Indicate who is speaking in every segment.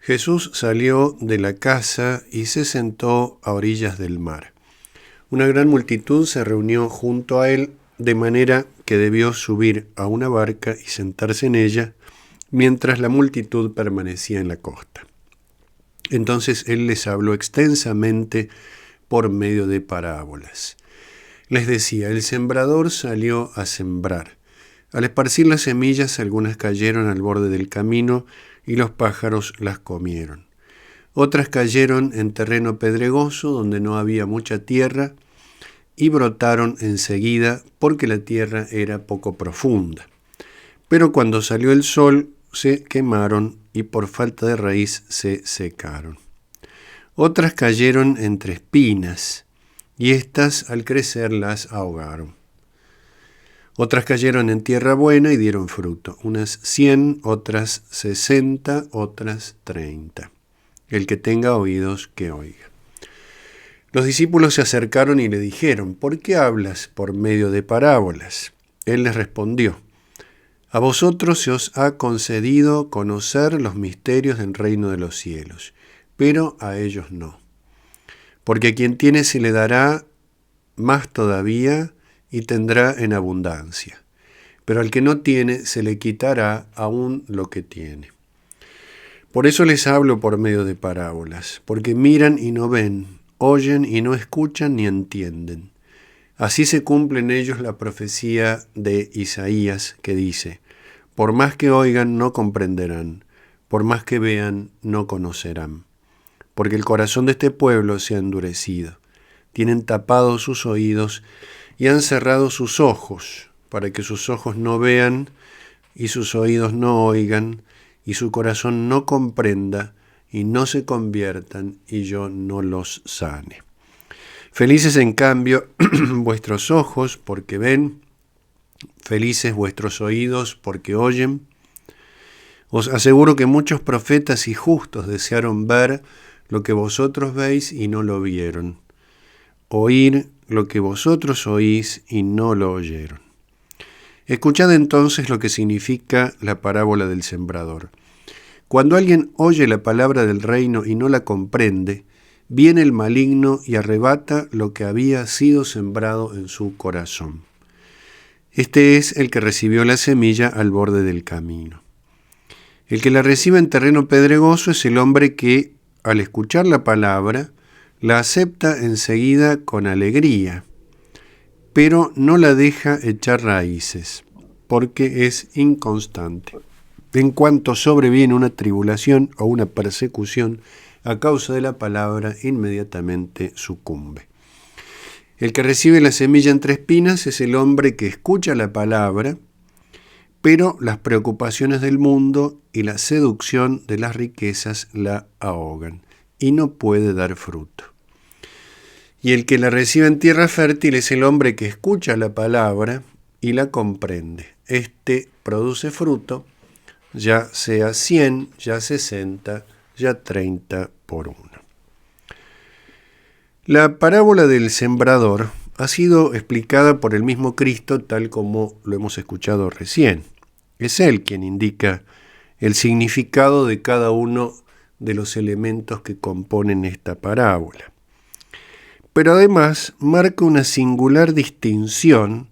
Speaker 1: Jesús salió de la casa y se sentó a orillas del mar. Una gran multitud se reunió junto a él, de manera que debió subir a una barca y sentarse en ella, mientras la multitud permanecía en la costa. Entonces él les habló extensamente por medio de parábolas. Les decía: el sembrador salió a sembrar. Al esparcir las semillas, algunas cayeron al borde del camino y los pájaros las comieron. Otras cayeron en terreno pedregoso, donde no había mucha tierra, y brotaron enseguida porque la tierra era poco profunda. Pero cuando salió el sol, se quemaron y por falta de raíz se secaron. Otras cayeron entre espinas, y éstas al crecer las ahogaron. Otras cayeron en tierra buena y dieron fruto, unas 100, otras 60, otras 30. El que tenga oídos, que oiga. Los discípulos se acercaron y le dijeron: ¿por qué hablas por medio de parábolas? Él les respondió: a vosotros se os ha concedido conocer los misterios del reino de los cielos, pero a ellos no. Porque a quien tiene se le dará más todavía y tendrá en abundancia. Pero al que no tiene se le quitará aún lo que tiene. Por eso les hablo por medio de parábolas, porque miran y no ven, oyen y no escuchan ni entienden. Así se cumple en ellos la profecía de Isaías, que dice: por más que oigan no comprenderán, por más que vean no conocerán. Porque el corazón de este pueblo se ha endurecido. Tienen tapados sus oídos y han cerrado sus ojos, para que sus ojos no vean y sus oídos no oigan, y su corazón no comprenda y no se conviertan, y yo no los sane. Felices en cambio vuestros ojos porque ven, felices vuestros oídos porque oyen. Os aseguro que muchos profetas y justos desearon ver lo que vosotros veis y no lo vieron, oír lo que vosotros oís y no lo oyeron. Escuchad entonces lo que significa la parábola del sembrador. Cuando alguien oye la palabra del reino y no la comprende, viene el maligno y arrebata lo que había sido sembrado en su corazón. Este es el que recibió la semilla al borde del camino. El que la recibe en terreno pedregoso es el hombre que, al escuchar la palabra, la acepta enseguida con alegría, pero no la deja echar raíces, porque es inconstante. En cuanto sobreviene una tribulación o una persecución a causa de la palabra, inmediatamente sucumbe. El que recibe la semilla entre espinas es el hombre que escucha la palabra, pero las preocupaciones del mundo y la seducción de las riquezas la ahogan y no puede dar fruto. Y el que la recibe en tierra fértil es el hombre que escucha la palabra y la comprende. Este produce fruto, ya sea 100, ya 60, ya 30 por uno. La parábola del sembrador ha sido explicada por el mismo Cristo tal como lo hemos escuchado recién. Es Él quien indica el significado de cada uno de los elementos que componen esta parábola. Pero además marca una singular distinción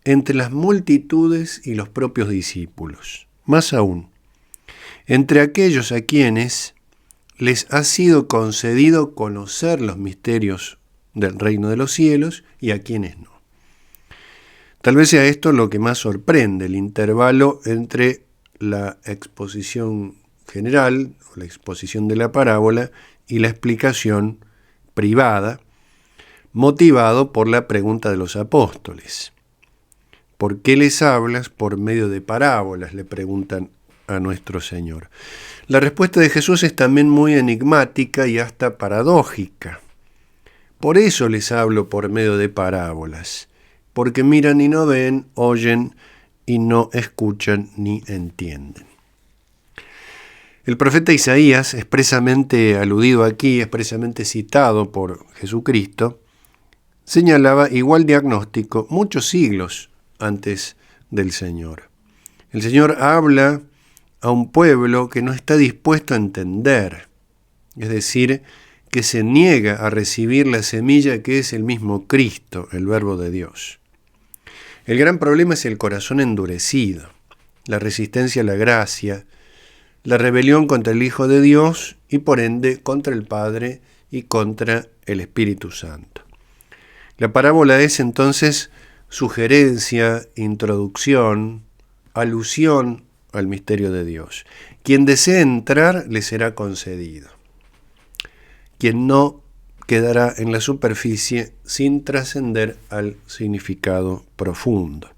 Speaker 1: entre las multitudes y los propios discípulos. Más aún, entre aquellos a quienes les ha sido concedido conocer los misterios del reino de los cielos y a quienes no. Tal vez sea esto lo que más sorprende, el intervalo entre la exposición general, o la exposición de la parábola, y la explicación privada, motivado por la pregunta de los apóstoles. ¿Por qué les hablas por medio de parábolas?, le preguntan a nuestro Señor. La respuesta de Jesús es también muy enigmática y hasta paradójica. Por eso les hablo por medio de parábolas, porque miran y no ven, oyen y no escuchan ni entienden. El profeta Isaías, expresamente aludido aquí, expresamente citado por Jesucristo, señalaba igual diagnóstico muchos siglos antes del Señor. El Señor habla a un pueblo que no está dispuesto a entender, es decir, que se niega a recibir la semilla que es el mismo Cristo, el Verbo de Dios. El gran problema es el corazón endurecido, la resistencia a la gracia, la rebelión contra el Hijo de Dios y por ende contra el Padre y contra el Espíritu Santo. La parábola es entonces sugerencia, introducción, alusión al misterio de Dios. Quien desee entrar le será concedido. Quien no quedará en la superficie sin trascender al significado profundo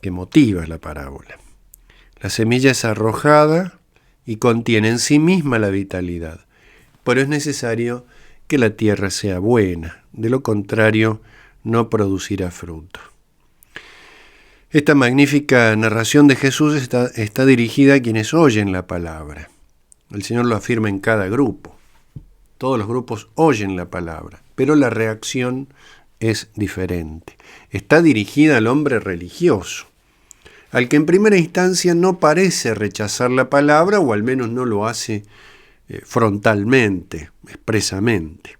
Speaker 1: que motiva la parábola. La semilla es arrojada y contiene en sí misma la vitalidad, pero es necesario que la tierra sea buena, de lo contrario no producirá fruto. Esta magnífica narración de Jesús está dirigida a quienes oyen la palabra. El Señor lo afirma en cada grupo. Todos los grupos oyen la palabra, pero la reacción es diferente. Está dirigida al hombre religioso, al que en primera instancia no parece rechazar la palabra, o al menos no lo hace frontalmente, expresamente.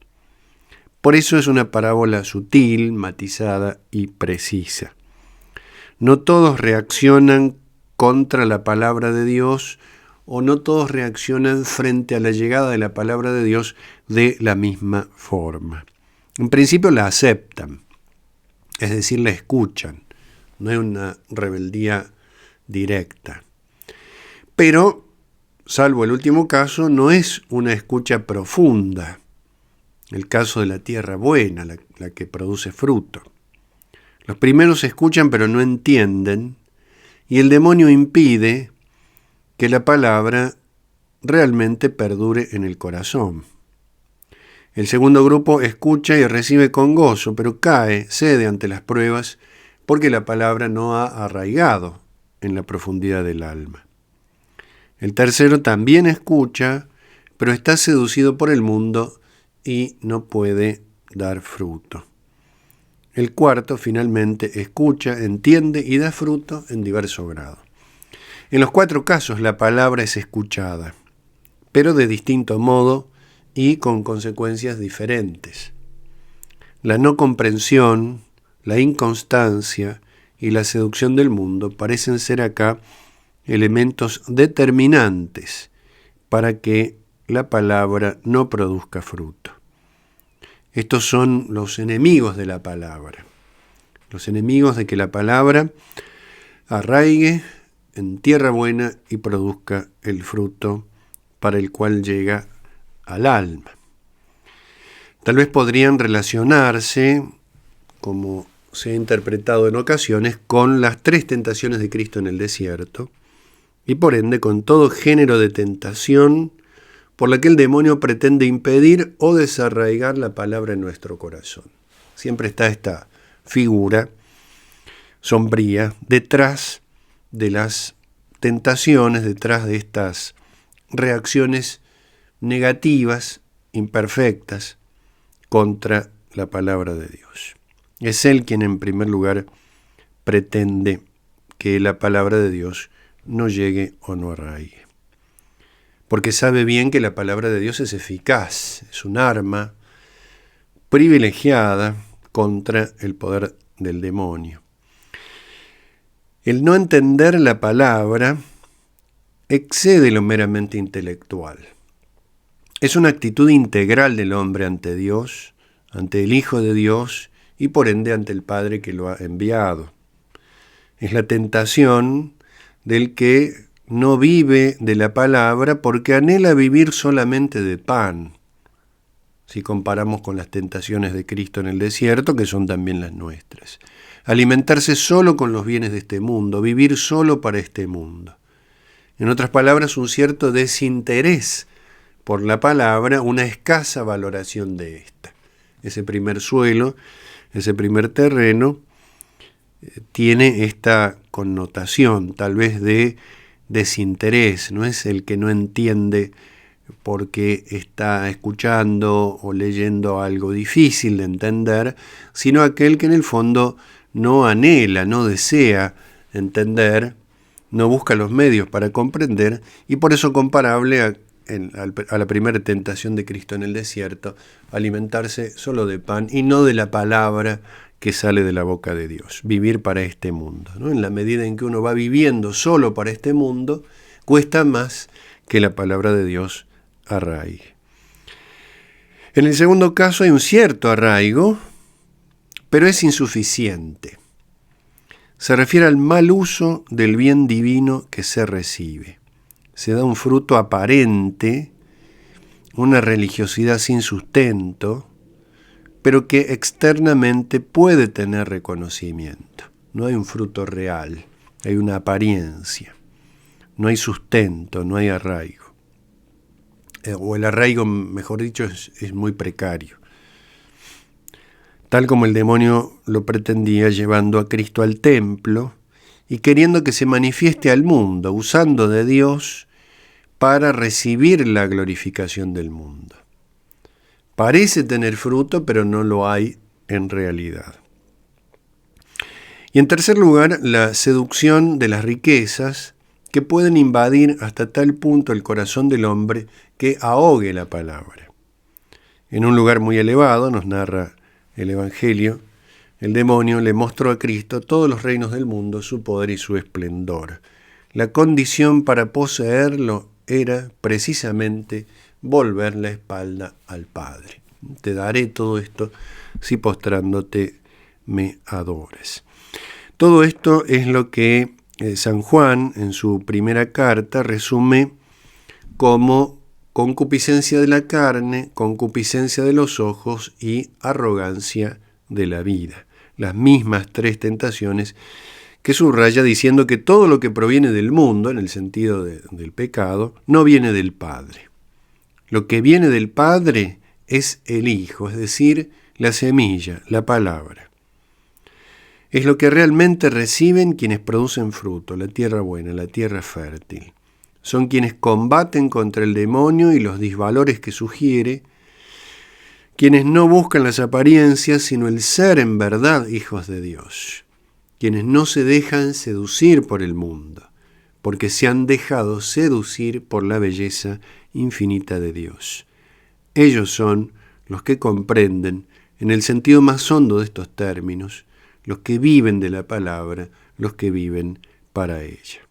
Speaker 1: Por eso es una parábola sutil, matizada y precisa. No todos reaccionan contra la palabra de Dios, o no todos reaccionan frente a la llegada de la palabra de Dios de la misma forma. En principio la aceptan, es decir, la escuchan. No es una rebeldía directa. Pero, salvo el último caso, no es una escucha profunda. El caso de la tierra buena, la que produce fruto. Los primeros escuchan pero no entienden, y el demonio impide que la palabra realmente perdure en el corazón. El segundo grupo escucha y recibe con gozo, pero cede ante las pruebas, porque la palabra no ha arraigado en la profundidad del alma. El tercero también escucha, pero está seducido por el mundo y no puede dar fruto. El cuarto, finalmente, escucha, entiende y da fruto en diverso grado. En los 4 casos la palabra es escuchada, pero de distinto modo y con consecuencias diferentes. La no comprensión, la inconstancia y la seducción del mundo parecen ser acá elementos determinantes para que la palabra no produzca fruto. Estos son los enemigos de la palabra, los enemigos de que la palabra arraigue en tierra buena y produzca el fruto para el cual llega al alma. Tal vez podrían relacionarse, como se ha interpretado en ocasiones, con las 3 tentaciones de Cristo en el desierto, y por ende con todo género de tentación por la que el demonio pretende impedir o desarraigar la palabra en nuestro corazón. Siempre está esta figura sombría detrás de las tentaciones, detrás de estas reacciones negativas, imperfectas, contra la palabra de Dios. Es Él quien en primer lugar pretende que la palabra de Dios no llegue o no arraigue. Porque sabe bien que la palabra de Dios es eficaz, es un arma privilegiada contra el poder del demonio. El no entender la palabra excede lo meramente intelectual. Es una actitud integral del hombre ante Dios, ante el Hijo de Dios y por ende ante el Padre que lo ha enviado. Es la tentación del que no vive de la palabra porque anhela vivir solamente de pan, si comparamos con las tentaciones de Cristo en el desierto, que son también las nuestras. Alimentarse solo con los bienes de este mundo, vivir solo para este mundo. En otras palabras, un cierto desinterés por la palabra, una escasa valoración de esta. Ese primer suelo, ese primer terreno, tiene esta connotación tal vez de desinterés, no es el que no entiende porque está escuchando o leyendo algo difícil de entender, sino aquel que en el fondo no anhela, no desea entender no busca los medios para comprender y por eso comparable a la primera tentación de Cristo en el desierto, alimentarse solo de pan y no de la palabra que sale de la boca de Dios, vivir para este mundo, ¿no? En la medida en que uno va viviendo solo para este mundo, cuesta más que la palabra de Dios arraigue. En el segundo caso hay un cierto arraigo, pero es insuficiente. Se refiere al mal uso del bien divino que se recibe. Se da un fruto aparente, una religiosidad sin sustento, pero que externamente puede tener reconocimiento. No hay un fruto real, hay una apariencia. No hay sustento, no hay arraigo. O el arraigo, mejor dicho, es muy precario. Tal como el demonio lo pretendía, llevando a Cristo al templo y queriendo que se manifieste al mundo, usando de Dios para recibir la glorificación del mundo. Parece tener fruto, pero no lo hay en realidad. Y en tercer lugar, la seducción de las riquezas que pueden invadir hasta tal punto el corazón del hombre que ahogue la palabra. En un lugar muy elevado, nos narra el Evangelio, el demonio le mostró a Cristo todos los reinos del mundo, su poder y su esplendor. La condición para poseerlo era precisamente volver la espalda al Padre. Te daré todo esto si postrándote me adores. Todo esto es lo que San Juan en su primera carta resume como concupiscencia de la carne, concupiscencia de los ojos y arrogancia de la vida. Las mismas tres tentaciones que subraya diciendo que todo lo que proviene del mundo, en el sentido del pecado, no viene del Padre. Lo que viene del Padre es el Hijo, es decir, la semilla, la palabra. Es lo que realmente reciben quienes producen fruto, la tierra buena, la tierra fértil. Son quienes combaten contra el demonio y los disvalores que sugiere, quienes no buscan las apariencias, sino el ser en verdad hijos de Dios. Quienes no se dejan seducir por el mundo, porque se han dejado seducir por la belleza infinita de Dios. Ellos son los que comprenden, en el sentido más hondo de estos términos, los que viven de la palabra, los que viven para ella.